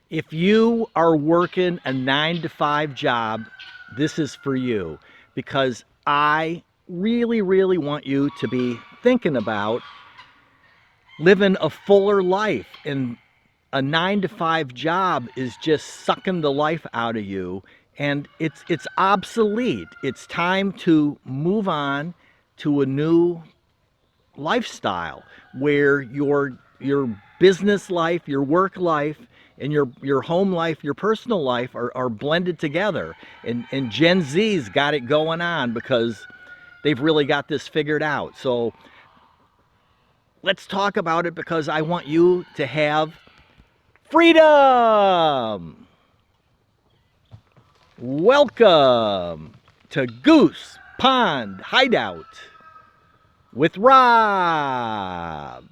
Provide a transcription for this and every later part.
If you are working a 9 to 5 job, this is for you, because I really, really want you to be thinking about living a fuller life. And a 9 to 5 job is just sucking the life out of you, and it's obsolete. It's time to move on to a new lifestyle where your business life, your work life, and your home life, your personal life are blended together. And Gen Z's got it going on because they've really got this figured out. So let's talk about it, because I want you to have freedom. Welcome to Goose Pond Hideout with Rob.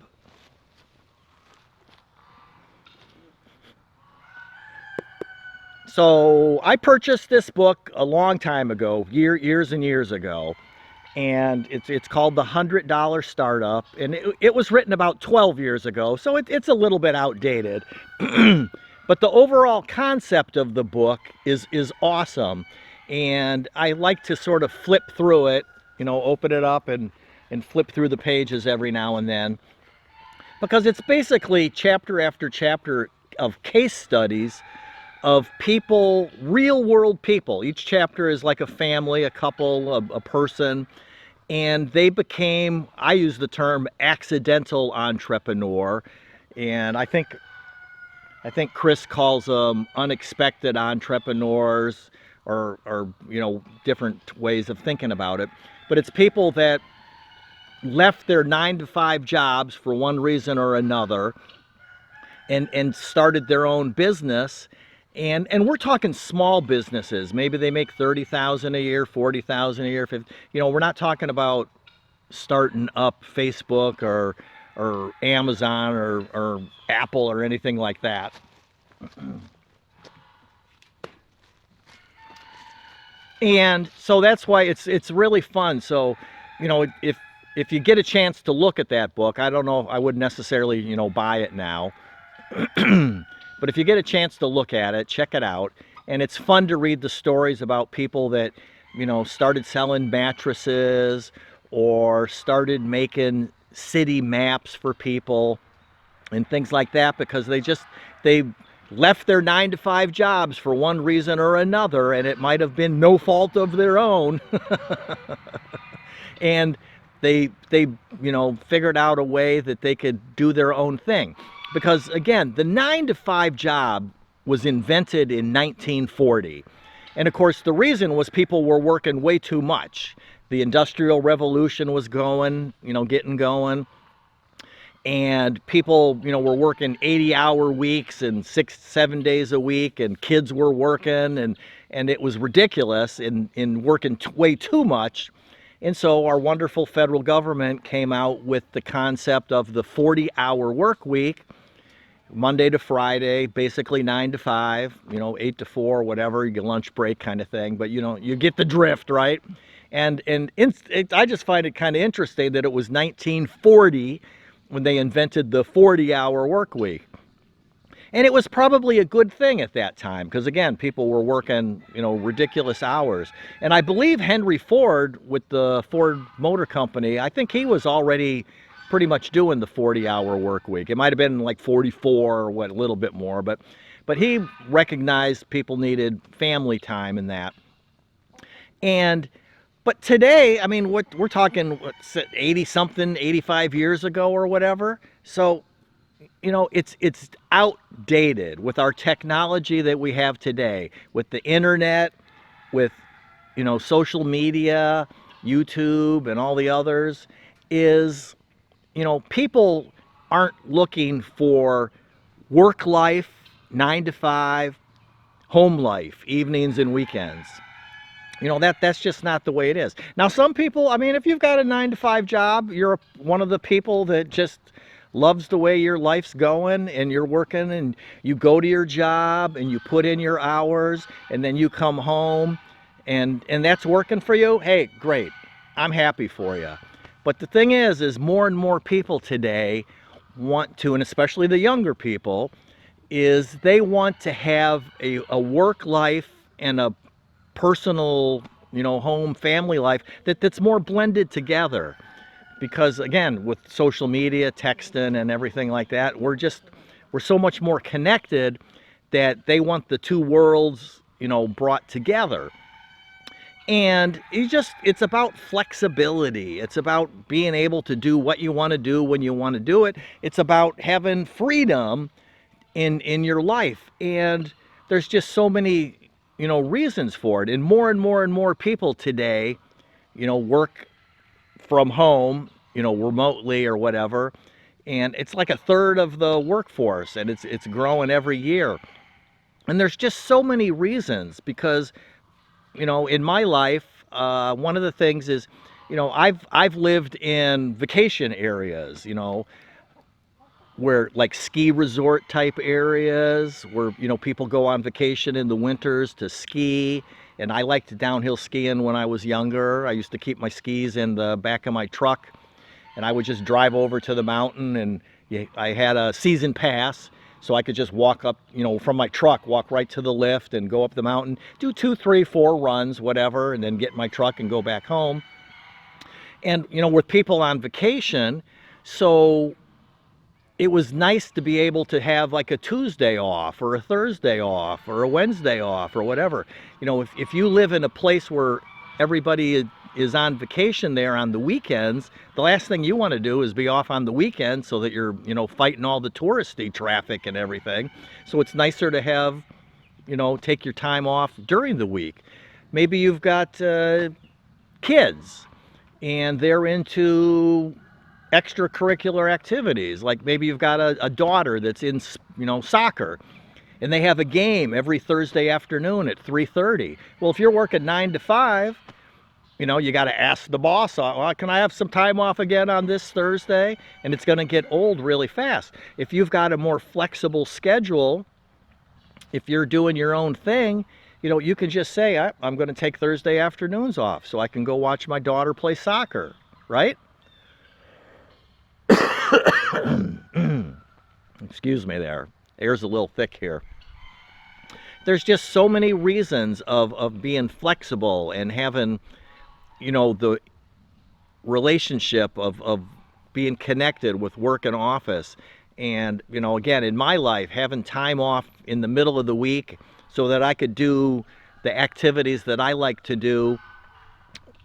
So I purchased this book a long time ago, years and years ago, and it's called The $100 Startup, and it was written about 12 years ago, so it's a little bit outdated. But the overall concept of the book is awesome, and I like to sort of flip through it, open it up and flip through the pages every now and then, because it's basically chapter after chapter of case studies of people, real world people. Each chapter is like a family, a couple, a person, and they became, I use the term accidental entrepreneur, and I think Chris calls them unexpected entrepreneurs, or different ways of thinking about it. But it's people that left their 9 to 5 jobs for one reason or another, and started their own business. And we're talking small businesses. Maybe they make $30,000 a year, $40,000 a year. We're not talking about starting up Facebook or Amazon or Apple or anything like that. And so that's why it's really fun. So, if you get a chance to look at that book, I don't know, I wouldn't necessarily, buy it now. But if you get a chance to look at it, check it out. And it's fun to read the stories about people that, started selling mattresses or started making city maps for people and things like that, because they left their 9 to 5 jobs for one reason or another, and it might have been no fault of their own. And they figured out a way that they could do their own thing. Because again, the 9 to 5 job was invented in 1940. And of course, the reason was people were working way too much. The Industrial Revolution was going, getting going. And people, were working 80-hour weeks and 6-7 days a week, and kids were working, and it was ridiculous in working way too much. And so our wonderful federal government came out with the concept of the 40-hour work week, Monday to Friday, basically 9 to 5, 8 to 4, whatever, your lunch break kind of thing. But, you get the drift, right? And I just find it kind of interesting that it was 1940 when they invented the 40-hour work week. And it was probably a good thing at that time, because again, people were working, ridiculous hours. And I believe Henry Ford, with the Ford Motor Company, I think he was already pretty much doing the 40-hour work week. It might have been like 44 or a little bit more, but he recognized people needed family time in that. But today, I mean, we're talking 80-something, 85 years ago or whatever. So, it's outdated with our technology that we have today, with the internet, with, social media, YouTube, and all the others, is, people aren't looking for work life, 9 to 5, home life, evenings and weekends. That's just not the way it is. Now, some people, I mean, if you've got a 9 to 5 job, you're one of the people that just loves the way your life's going, and you're working, and you go to your job and you put in your hours, and then you come home and that's working for you. Hey, great. I'm happy for you. But the thing is more and more people today want to, and especially the younger people, is they want to have a work life and a personal, home family life that's more blended together. Because again, with social media, texting and everything like that, we're so much more connected that they want the two worlds, brought together. And it's about flexibility. It's about being able to do what you want to do when you want to do it. It's about having freedom in your life. And there's just so many, reasons for it. And more and more people today, work from home, remotely or whatever. And it's like a third of the workforce, and it's growing every year. And there's just so many reasons because, in my life, one of the things is, I've lived in vacation areas, where like ski resort type areas where, people go on vacation in the winters to ski. And I liked downhill skiing when I was younger. I used to keep my skis in the back of my truck, and I would just drive over to the mountain, and I had a season pass, so I could just walk up, from my truck, walk right to the lift and go up the mountain, do 2, 3, 4 runs, whatever, and then get in my truck and go back home. And, with people on vacation, so it was nice to be able to have like a Tuesday off or a Thursday off or a Wednesday off or whatever. If you live in a place where everybody is on vacation there on the weekends, the last thing you want to do is be off on the weekend so that you're, fighting all the touristy traffic and everything. So it's nicer to have, take your time off during the week. Maybe you've got kids and they're into extracurricular activities. Like maybe you've got a daughter that's in, soccer, and they have a game every Thursday afternoon at 3:30. Well, if you're working 9 to 5, you got to ask the boss, well, can I have some time off again on this Thursday? And it's going to get old really fast. If you've got a more flexible schedule, if you're doing your own thing, you can just say, I'm going to take Thursday afternoons off so I can go watch my daughter play soccer, right? Excuse me there. Air's a little thick here. There's just so many reasons of being flexible and having, the relationship of being connected with work and office. And, again, in my life, having time off in the middle of the week so that I could do the activities that I like to do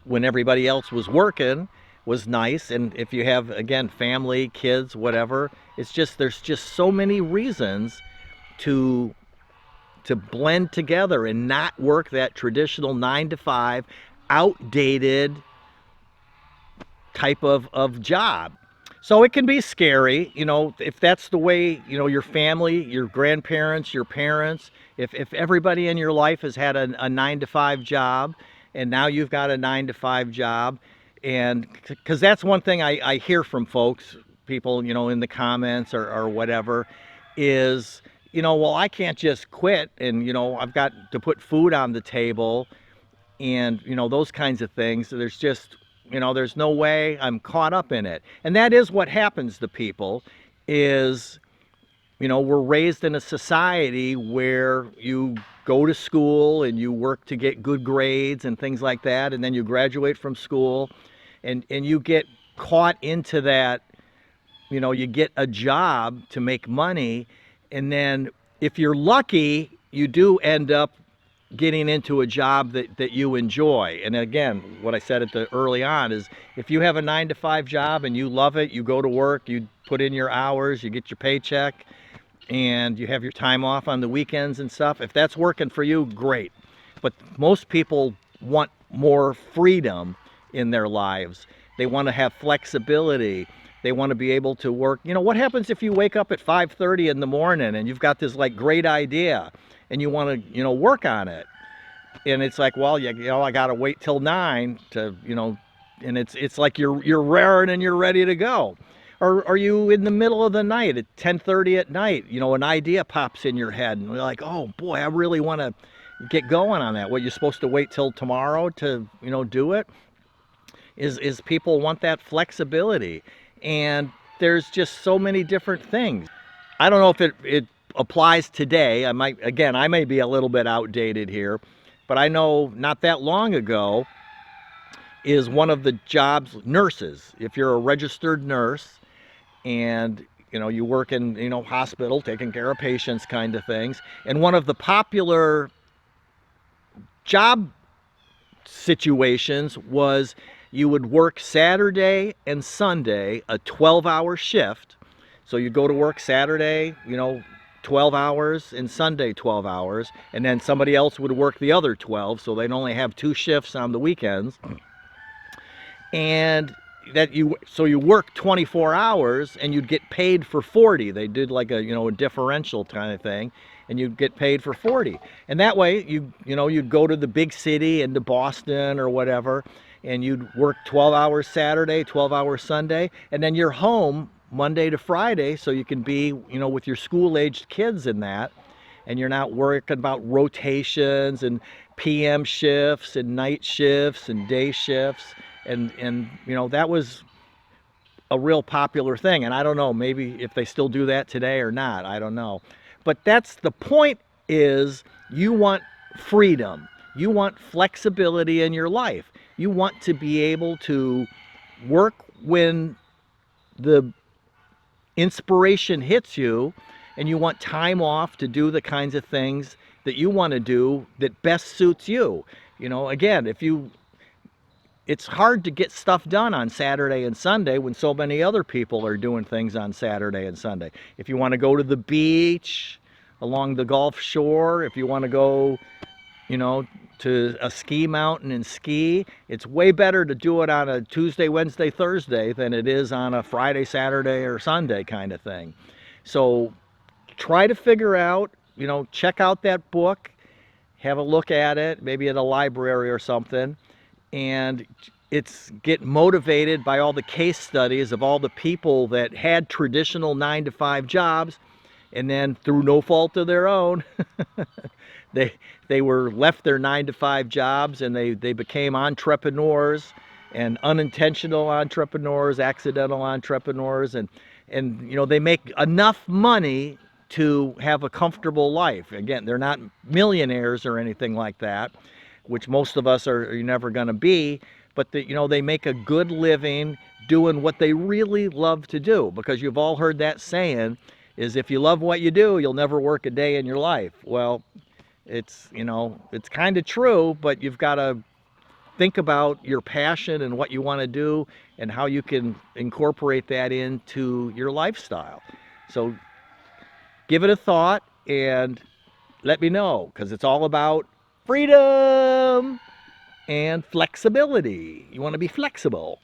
when everybody else was working was nice. And if you have, again, family, kids, whatever, there's just so many reasons to blend together and not work that traditional 9 to 5 outdated type of job. So it can be scary, if that's the way, your family, your grandparents, your parents, if everybody in your life has had a 9 to 5 job, and now you've got a 9 to 5 job. And because that's one thing I hear from folks, people, in the comments or whatever, is, well, I can't just quit, and, I've got to put food on the table, and, those kinds of things. So there's just, there's no way I'm caught up in it. And that is what happens to people is, we're raised in a society where you go to school and you work to get good grades and things like that, and then you graduate from school, and you get caught into that, you get a job to make money, and then if you're lucky, you do end up getting into a job that you enjoy. And again, what I said early on is, if you have a 9 to 5 job and you love it, you go to work, you put in your hours, you get your paycheck, and you have your time off on the weekends and stuff. If that's working for you, great. But most people want more freedom in their lives. They want to have flexibility. They want to be able to work. What happens if you wake up at 5:30 in the morning and you've got this like great idea and you want to, work on it? And it's like, well, I got to wait till 9 to, and it's like you're raring and you're ready to go. Or are you in the middle of the night at 10:30 at night, an idea pops in your head and you're like, oh boy, I really want to get going on that. What, you're supposed to wait till tomorrow to, do it? Is people want that flexibility. And there's just so many different things. I don't know if it applies today. I may be a little bit outdated here, but I know not that long ago is one of the jobs nurses. If you're a registered nurse and you work in hospital taking care of patients kind of things, and one of the popular job situations was you would work Saturday and Sunday a 12-hour shift. So you go to work Saturday 12 hours, and Sunday 12 hours, and then somebody else would work the other 12, so they'd only have 2 shifts on the weekends. And so you work 24 hours and you'd get paid for 40. They did like a differential kind of thing, and you'd get paid for 40. And that way you'd go to the big city, into Boston or whatever, and you'd work 12 hours Saturday, 12 hours Sunday, and then you're home Monday to Friday, so you can be with your school-aged kids in that, and you're not working about rotations and PM shifts and night shifts and day shifts. And that was a real popular thing. And I don't know, maybe if they still do that today or not, I don't know. But that's the point, is you want freedom. You want flexibility in your life. You want to be able to work when the inspiration hits you, and you want time off to do the kinds of things that you want to do that best suits you. Again, it's hard to get stuff done on Saturday and Sunday when so many other people are doing things on Saturday and Sunday. If you want to go to the beach, along the Gulf Shore, if you want to go, to a ski mountain and ski, it's way better to do it on a Tuesday, Wednesday, Thursday than it is on a Friday, Saturday, or Sunday kind of thing. So try to figure out, check out that book, have a look at it, maybe at a library or something, and get motivated by all the case studies of all the people that had traditional 9-to-5 jobs, and then through no fault of their own, they were left their 9-to-5 jobs, and they became entrepreneurs, and unintentional entrepreneurs, accidental entrepreneurs, and they make enough money to have a comfortable life. Again, they're not millionaires or anything like that, which most of us are never going to be, but they make a good living doing what they really love to do. Because you've all heard that saying, is if you love what you do, you'll never work a day in your life. Well, it's kind of true, but you've got to think about your passion and what you want to do and how you can incorporate that into your lifestyle. So give it a thought and let me know, because it's all about freedom and flexibility. You want to be flexible.